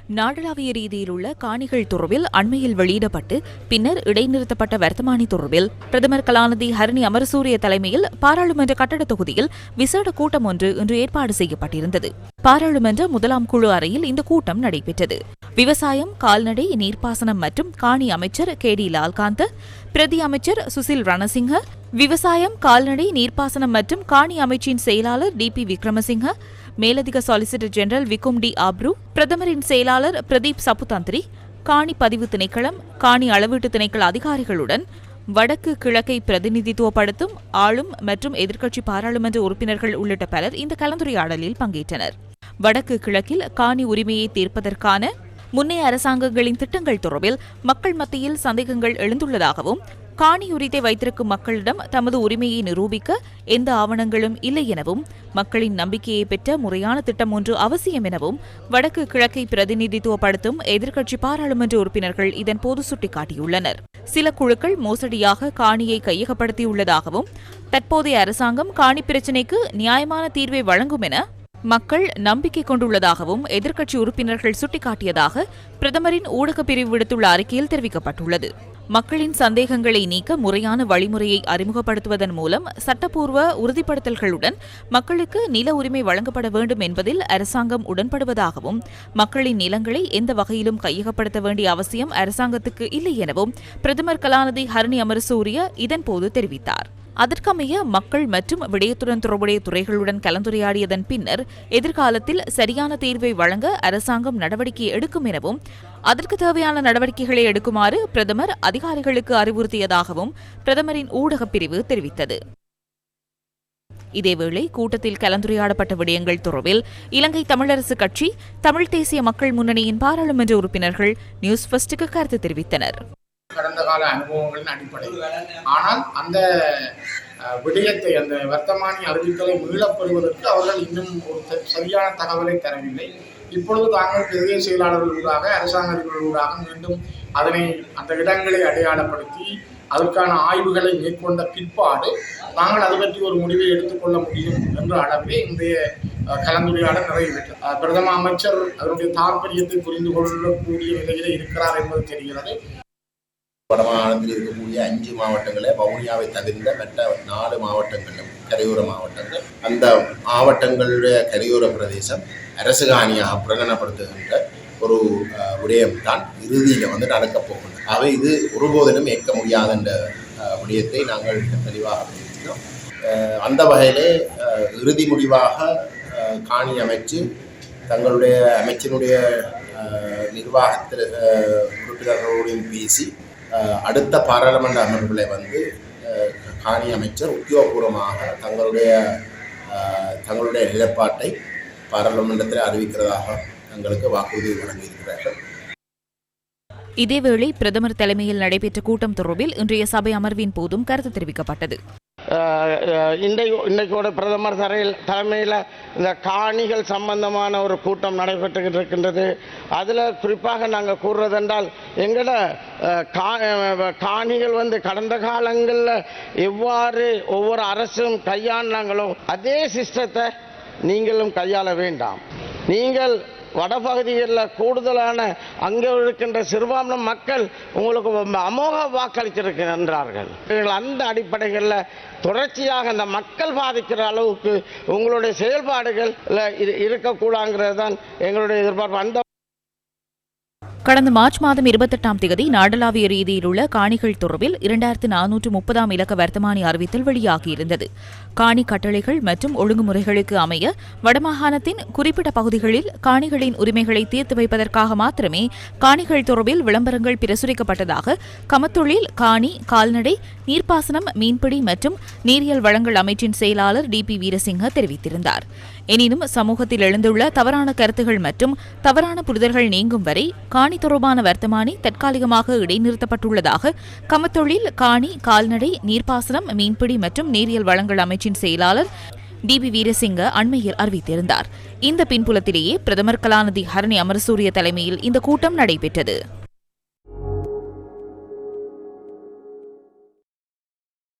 நாடளாவிய ரீதியில் உள்ள காணிகள் தொடர்பில் அண்மையில் வெளியிடப்பட்டு பின்னர் இடைநிறுத்தப்பட்ட வர்த்தமானி தொடர்பில் பிரதமர் கலாநிதி ஹரணி அமரசூரிய தலைமையில் பாராளுமன்ற கட்டட தொகுதியில் விசேட கூட்டம் ஒன்று இன்று ஏற்பாடு செய்யப்பட்டிருந்தது. பாராளுமன்ற முதலாம் குழு அறையில் இந்த கூட்டம் நடைபெற்றது. விவசாயம், கால்நடை, நீர்ப்பாசனம் மற்றும் காணி அமைச்சர் கே.டி. லால்காந்த, பிரதி அமைச்சர் சுசில் ரணசிங்க, விவசாயம், கால்நடை, நீர்ப்பாசனம் மற்றும் காணி அமைச்சின் செயலாளர் டி.பி. விக்ரமசிங்க, மேலதிக சொலிசிட்டர் ஜெனரல் விக்கும் டி ஆப்ரு, பிரதமரின் செயலாளர் பிரதீப் சப்புதந்திரி, காணி பதிவு திணைக்களம், காணி அளவீட்டு திணைக்கள அதிகாரிகளுடன் வடக்கு கிழக்கை பிரதிநிதித்துவப்படுத்தும் ஆளும் மற்றும் எதிர்க்கட்சி பாராளுமன்ற உறுப்பினர்கள் உள்ளிட்ட பலர் இந்த கலந்துரையாடலில் பங்கேற்றனர். வடக்கு கிழக்கில் காணி உரிமையை தீர்ப்பதற்கான முன்னைய அரசாங்கங்களின் திட்டங்கள் தொடர்பில் மக்கள் மத்தியில் சந்தேகங்கள் எழுந்துள்ளதாகவும், காணி உரித்தை வைத்திருக்கும் மக்களிடம் தமது உரிமையை நிரூபிக்க எந்த ஆவணங்களும் இல்லை எனவும், மக்களின் நம்பிக்கையை பெற்ற முறையான திட்டம் ஒன்று அவசியம் எனவும் வடக்கு கிழக்கை பிரதிநிதித்துவப்படுத்தும் எதிர்க்கட்சி பாராளுமன்ற உறுப்பினர்கள் இதன்போது சுட்டிக்காட்டியுள்ளனர். சில குழுக்கள் மோசடியாக காணியை கையகப்படுத்தியுள்ளதாகவும், தற்போதைய அரசாங்கம் காணி பிரச்சினைக்கு நியாயமான தீர்வை வழங்கும் என மக்கள் நம்பிக்கை கொண்டுள்ளதாகவும் எதிர்க்கட்சி உறுப்பினர்கள் சுட்டிக்காட்டியதாக பிரதமரின் ஊடகப் பிரிவு விடுத்துள்ள அறிக்கையில் தெரிவிக்கப்பட்டுள்ளது. மக்களின் சந்தேகங்களை நீக்க முறையான வழிமுறையை அறிமுகப்படுத்துவதன் மூலம் சட்டப்பூர்வ உறுதிப்படுத்தல்களுடன் மக்களுக்கு நில உரிமை வழங்கப்பட வேண்டும் என்பதில் அரசாங்கம் உடன்படுவதாகவும், மக்களின் நிலங்களை எந்த வகையிலும் கையகப்படுத்த வேண்டிய அவசியம் அரசாங்கத்துக்கு இல்லை எனவும் பிரதமர் கலாநிதி ஹரணி அமரசூரிய இதன்போது தெரிவித்தார். அதற்கமைய மக்கள் மற்றும் விடயத்துடன் தொடர்புடைய துறைகளுடன் கலந்துரையாடியதன் பின்னர் எதிர்காலத்தில் சரியான தீர்வை வழங்க அரசாங்கம் நடவடிக்கை எடுக்கும் எனவும், அதற்கு தேவையான நடவடிக்கைகளை எடுக்குமாறு பிரதமர் அதிகாரிகளுக்கு அறிவுறுத்தியதாகவும் பிரதமரின் ஊடகப் பிரிவு தெரிவித்தது. இதேவேளை கூட்டத்தில் கலந்துரையாடப்பட்ட விடயங்கள் தொடர்பில் இலங்கை தமிழரசு கட்சி, தமிழ் தேசிய மக்கள் முன்னணியின் பாராளுமன்ற உறுப்பினர்கள் நியூஸ் ஃபர்ஸ்டுக்கு கருத்து தெரிவித்தனர். கடந்த கால அனுபவங்களின் அடிப்படையில், ஆனால் அந்த விடயத்தை, அந்த வர்த்தமானி அறிவித்தலை மீளப்பெறுவதற்கு அவர்கள் இன்னும் ஒரு சரியான தகவலை தரவில்லை. இப்பொழுது தாங்கள் பிரதேச செயலாளர்கள் ஊடாக, அரசாங்க அதிபர்கள் ஊடாக மீண்டும் அந்த இடங்களை அடையாளப்படுத்தி அதற்கான ஆய்வுகளை மேற்கொண்ட பிற்பாடு நாங்கள் அது பற்றி ஒரு முடிவை எடுத்துக்கொள்ள முடியும் என்ற அளவிலே இன்றைய கலந்துரையாடல் நிறைவேற்றது. பிரதம அமைச்சர் அதனுடைய தாற்பயத்தை புரிந்து கொள்ளக்கூடிய நிலையிலே இருக்கிறார் என்பது தெரிகிறது. வடமாகாணத்தில் இருக்கக்கூடிய 5 மாவட்டங்களே வவுனியாவை தவிர்ந்த மற்ற 4 மாவட்டங்களும் கரையோர மாவட்டங்கள். அந்த மாவட்டங்களுடைய கரையோர பிரதேசம் அரசு காணியாக பிரகடனப்படுத்துகின்ற ஒரு விடயம்தான் இறுதியில் நடக்கப் போகிறது. அவை இது ஒருபோதிலும் ஏற்க முடியாத என்ற விடயத்தை நாங்கள் தெளிவாக பேசினோம். அந்த வகையிலே இறுதி முடிவாக காணி அமைச்சு தங்களுடைய அமைச்சினுடைய நிர்வாகத்தில் உறுப்பினர்களோடையும் பேசி அடுத்த பாராளுமன்ற அமர்வுகளை காணி அமைச்சர் உத்தியோகபூர்வமாக தங்களுடைய நிலைப்பாட்டை பாராளுமன்றத்தில் அறிவிக்கிறதாக தங்களுக்கு வாக்குறுதி வழங்கியிருக்கிறார்கள். இதேவேளை பிரதமர் தலைமையில் நடைபெற்ற கூட்டம் தொடர்பில் இன்றைய சபை அமர்வின் போதும் கருத்து தெரிவிக்கப்பட்டது. இன்றைக்கோட பிரதமர் தலைமையில் இந்த காணிகள் சம்பந்தமான ஒரு கூட்டம் நடைபெற்று இருக்கின்றது. அதில் குறிப்பாக நாங்கள் கூறுறதென்றால் எங்களோட காணிகள் கடந்த காலங்களில் எவ்வாறு ஒவ்வொரு அரசும் கையாண்டாங்களோ அதே சிஸ்டத்தை நீங்களும் கையாள வேண்டாம். நீங்கள் வடபகுதிகளில் கூடுதலான அங்கே இருக்கின்ற சிறுபான்மை மக்கள் உங்களுக்கு அமோக வாக்களித்திருக்கின்றார்கள். அந்த அடிப்படைகளில் தொடர்ச்சியாக அந்த மக்கள் பாதிக்கிற அளவுக்கு உங்களுடைய செயல்பாடுகள் இருக்கக்கூடாதுங்கிறது தான் எங்களுடைய எதிர்பார்ப்பு. அந்த கடந்த மார்ச் மாதம் 28ஆம் தேதி நாடளாவிய ரீதியில் உள்ள காணிகள் தொடர்பில் 2430 இலக்க வர்த்தமானி அறிவித்தல் வெளியாகியிருந்தது. காணி கட்டளைகள் மற்றும் ஒழுங்குமுறைகளுக்கு அமைய வடமாகாணத்தின் குறிப்பிட்ட பகுதிகளில் காணிகளின் உரிமைகளை தீர்த்து வைப்பதற்காக மாத்திரமே காணிகள் தொடர்பில் விளம்பரங்கள் பிரசுரிக்கப்பட்டதாக கமத்தொழில், காணி, கால்நடை, நீர்ப்பாசனம், மீன்பிடி மற்றும் நீரியல் வளங்கள் அமைச்சின் செயலாளர் டி.பி. வீரசிங்க தெரிவித்திருந்தார். எனினும் சமூகத்தில் எழுந்துள்ள தவறான கருத்துகள் மற்றும் தவறான புரிதல்கள் நீங்கும் வரை காணி தொடர்பான வர்த்தமானி தற்காலிகமாக இடைநிறுத்தப்பட்டுள்ளதாக கமத்தொழில், காணி, கால்நடை, நீர்ப்பாசனம், மீன்பிடி மற்றும் நீரியல் வளங்கள் அமைச்சின் செயலாளர் டி.பி. வீரசிங்க அண்மையில் அறிவித்திருந்தார். இந்த பின்புலத்திலேயே பிரதமர் கலாநிதி ஹரணி அமரசூரிய தலைமையில் இந்த கூட்டம் நடைபெற்றது.